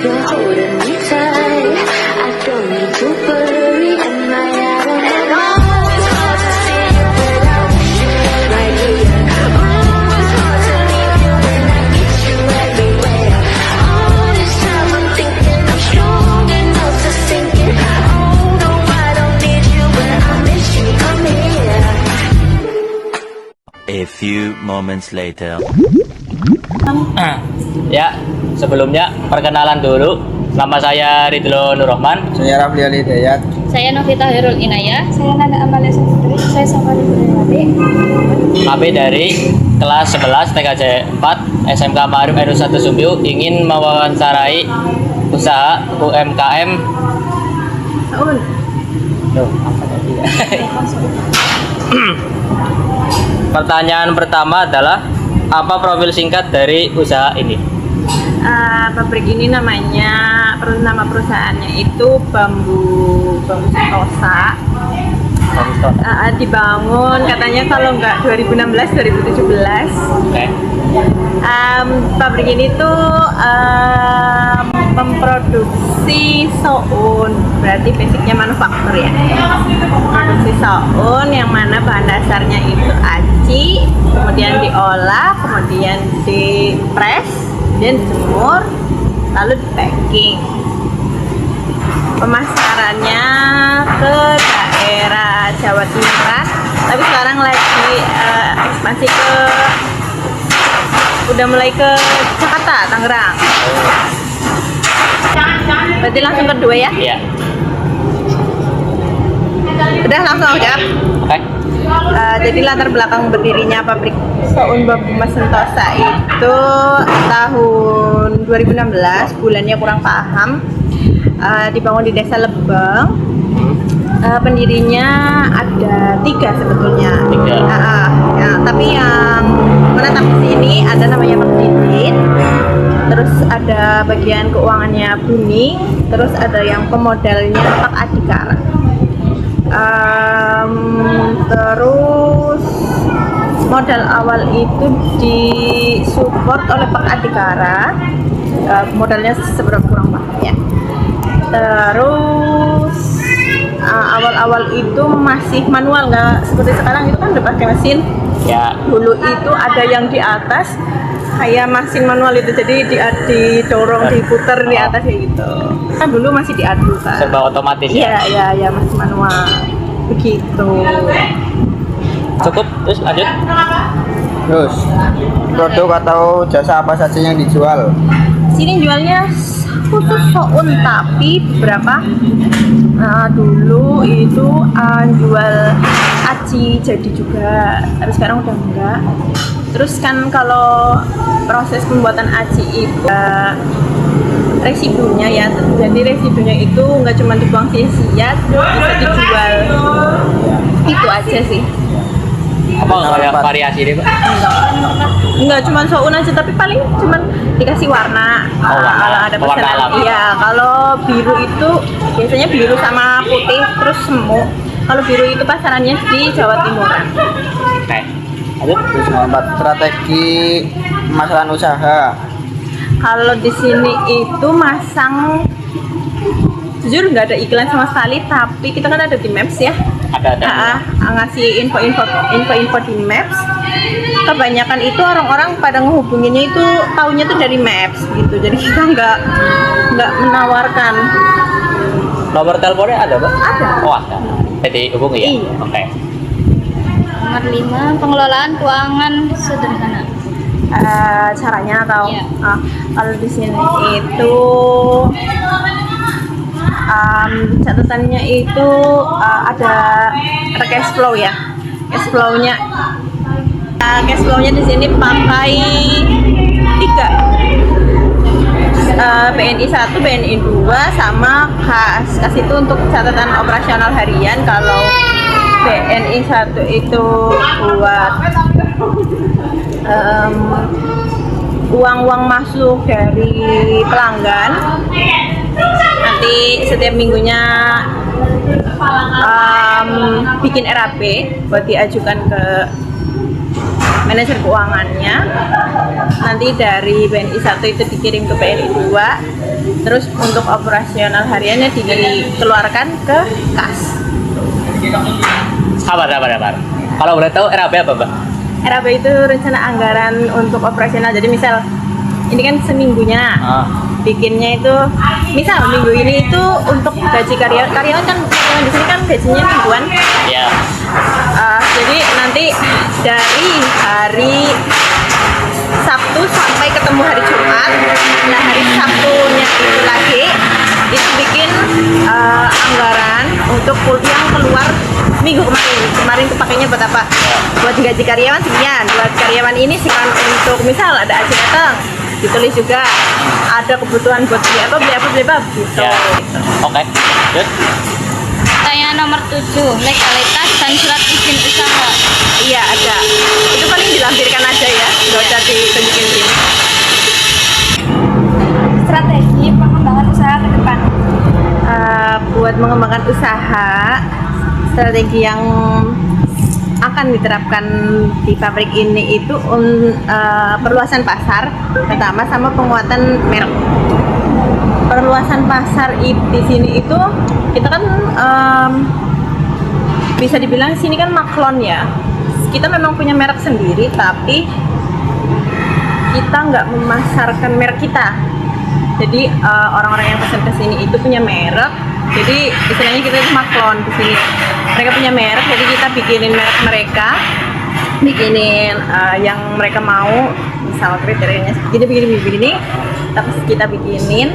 You're holding me tight. I don't need to worry. Am I out of my mind? It's hard to see you without you right here. Oh, it's hard to leave you when I get you everywhere. All this time I'm thinking I'm strong enough to sink it. Oh no, I don't need you, but I miss you. Come here. A few moments later. Ya, sebelumnya perkenalan dulu. Nama saya Ridlo Nurrohman. Saya Rafli Ali Dayat. Saya Novita Herul Inaya. Saya Nanda Amalia Safitri. Saya Safari Budayawati. Kami dari kelas 11 TKJ 4 SMK Ma'arif NU1 Sumbiu ingin mewawancarai usaha UMKM. Pertanyaan pertama adalah apa profil singkat dari usaha ini? Pabrik ini nama perusahaannya itu Bambu Sentosa. Dibangun katanya kalau nggak 2016 2017. Oke. Pabrik ini tuh memproduksi soun, berarti basicnya manufaktur ya. Produksi soun yang mana bahan dasarnya itu aci, kemudian diolah, kemudian dipres, dan dijemur, lalu di packing. Pemasarannya ke daerah Jawa Timur, tapi sekarang lagi ekspansi udah mulai ke Jakarta, Tangerang. Berarti langsung kedua ya? Iya. Udah langsung aja. Oke. Jadi latar belakang berdirinya pabrik soun Bambu Mas Sentosa itu tahun 2016, bulannya kurang paham. Dibangun di Desa Lebeng. Pendirinya ada 3 sebetulnya. 3. Ya, tapi yang menetap di sini ada namanya Pak Didit. Terus ada bagian keuangannya Buning, terus ada yang pemodalnya Pak Adhikara. Terus modal awal itu disupport oleh Pak Adhikara, modalnya seberapa kurang paham ya. Terus awal-awal itu masih manual, nggak seperti sekarang itu kan udah pakai mesin. Ya. Dulu itu ada yang di atas kayak mesin manual itu, jadi didorong, diputer di atas kayak gitu. Kan dulu masih diadu kan. Serba otomatis ya. Iya, masih manual. Begitu. Cukup, terus lanjut. Terus, produk atau jasa apa saja yang dijual? Sini jualnya khusus soun, tapi berapa? Dulu itu jual aci jadi juga, tapi sekarang udah enggak. Terus kan kalau proses pembuatan aci itu residunya ya, jadi residunya itu nggak cuma dibuang sia-sia, bisa dijual. Itu aja sih. Apa kayak variasi deh, Pak? Enggak cuma soun aja, tapi paling cuma dikasih warna. Warna. Kalau ada Warna pesanan. alam. Iya, kalau biru itu biasanya biru sama putih terus semu. Kalau biru itu pasarannya di Jawa Timuran. Oke. Lanjut. Terus nomor 4, strategi pemasaran usaha. Kalau di sini itu masang, jujur nggak ada iklan sama sekali, tapi kita kan ada di Maps ya. Ada. Ngasih info di Maps. Kebanyakan itu orang-orang pada ngehubunginnya itu taunya tuh dari Maps gitu. Jadi kita nggak menawarkan. Nomor teleponnya ada, Pak? Ada. Oh, ada. Jadi hubungi ya? Iya. Oke. Nomor 5, pengelolaan keuangan sederhana. Caranya atau Iya. kalau di sini itu catatannya itu ada cash flow ya. Cash flow-nya di sini pakai 3. BNI 1, BNI 2 sama kas. Kas itu untuk catatan operasional harian. Kalau BNI 1 itu buat uang masuk dari pelanggan. Nanti setiap minggunya bikin RAP buat diajukan ke manajer keuangannya. Nanti dari BNI 1 itu dikirim ke BNI 2. Terus untuk operasional hariannya dikeluarkan ke kas. Sabar. Kalau boleh tahu RAB apa, Mbak? RAB itu rencana anggaran untuk operasional. Jadi misal ini kan seminggunya. Bikinnya itu misal minggu ini itu untuk gaji karyawan kan karyawan di sini kan gajinya mingguan. Iya. Jadi nanti dari hari Sabtu sampai ketemu hari Jumat. Nah, hari Sabtunya itu lagi itu bikin anggaran untuk yang keluar minggu kemarin itu pakainya buat apa? Buat gaji karyawan sekian, buat karyawan ini sekian, untuk misal ada aja datang ditulis juga ada kebutuhan buat beli apa gitu. Ya. Oke. Lanjut. Pertanyaan nomor 7, legalitas dan surat izin usaha. Iya ada. Itu paling dilampirkan aja ya, nggak usah ditunjukin sini. Strategi pengembangan usaha ke depan. Buat mengembangkan usaha, strategi yang akan diterapkan di pabrik ini itu perluasan pasar pertama sama penguatan merek. Perluasan pasar di sini itu kita kan bisa dibilang sini kan maklon ya. Kita memang punya merek sendiri tapi kita nggak memasarkan merek kita. Jadi orang-orang yang pesan ke sini itu punya merek. Jadi istilahnya kita itu maklon di sini. Mereka punya merek, jadi kita bikinin merek mereka, bikinin yang mereka mau, misal kriterianya begini, tapi kita bikinin.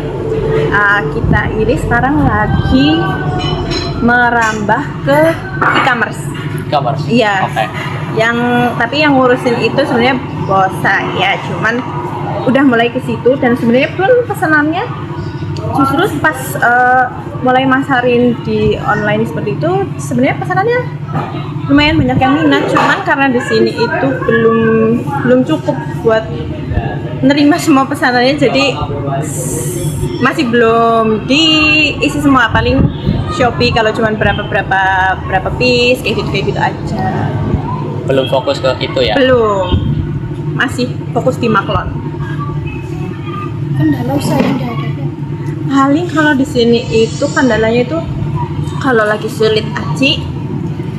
Kita ini sekarang lagi merambah ke e-commerce. E-commerce. Iya. Oke. Tapi yang ngurusin itu sebenarnya bos saya, cuman udah mulai ke situ dan sebenarnya pun pesanannya justru pas mulai masarin di online seperti itu sebenarnya pesanannya lumayan banyak yang minat, cuman karena di sini itu belum cukup buat menerima semua pesanannya, jadi masih belum diisi semua. Paling Shopee kalau cuman berapa piece kayak gitu aja. Belum fokus ke itu ya? Belum, masih fokus di maklon. Kendala usaha yang dihadapi. Paling kalau di sini itu kendalanya itu kalau lagi sulit aci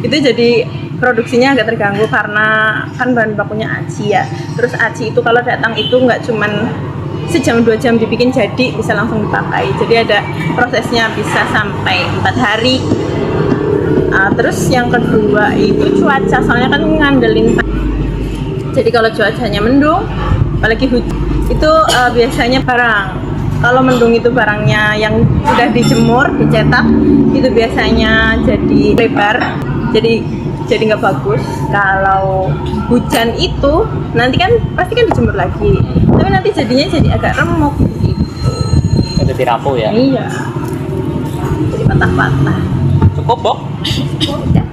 itu jadi produksinya agak terganggu karena kan bahan bakunya aci ya. Terus aci itu kalau datang itu nggak cuman sejam 2 jam dibikin jadi bisa langsung dipakai. Jadi ada prosesnya bisa sampai 4 hari. Terus yang kedua itu cuaca, soalnya kan ngandelin. Jadi kalau cuacanya mendung, apalagi hujan itu biasanya kalau mendung itu barangnya yang sudah dijemur, dicetak itu biasanya jadi lebar, jadi nggak bagus. Kalau hujan itu nanti kan pasti kan dijemur lagi, tapi nanti jadinya jadi agak remuk gitu. Jadi rapuh ya? Iya, jadi patah-patah. Cukup, Bok? Udah.